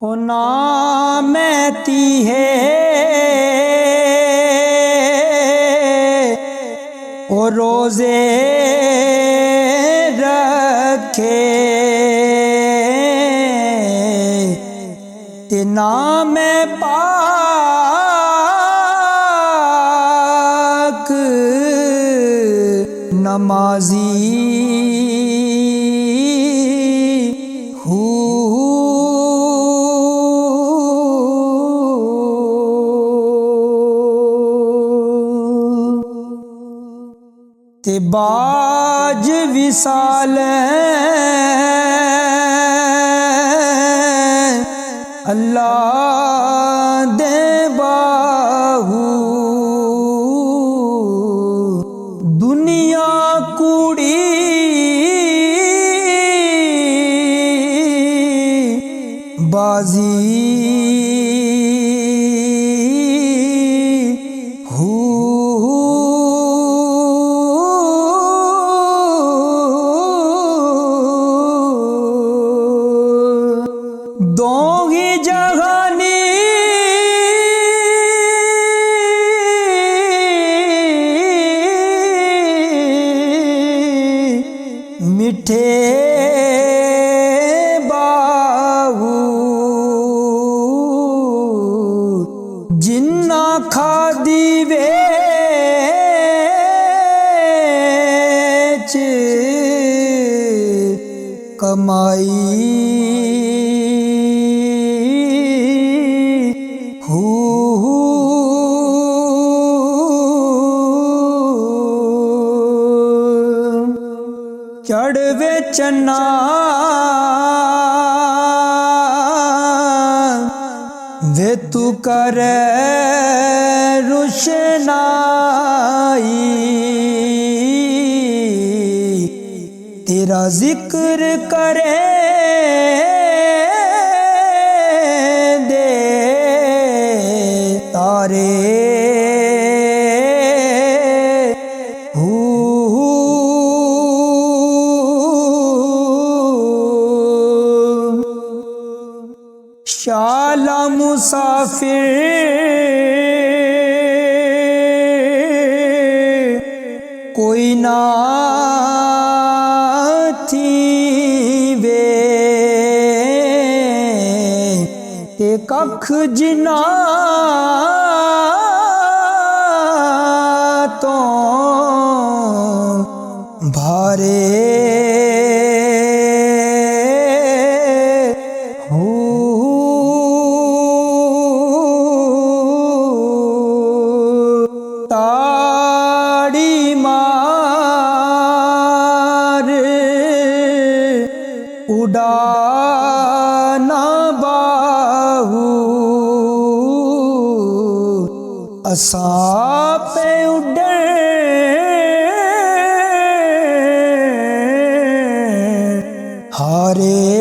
ओ नामती है ओ रोजे रखे ते नाम पाक नमाजी ते बाज विसाल अल्लाह दे बाहू दुनिया कुड़ी बाजी दोगी जहानी मिठे बाहू जिन्ना खादी वेच कमाई चढ़वे चन्ना वे तू कर रुशनाई तेरा जिक्र करे दे तारे शाला मुसाफिर कोई ना थी वे ते कख जिना तो भारे ताड़ी मार उड़ाना बाहू असा पे उड़े हारे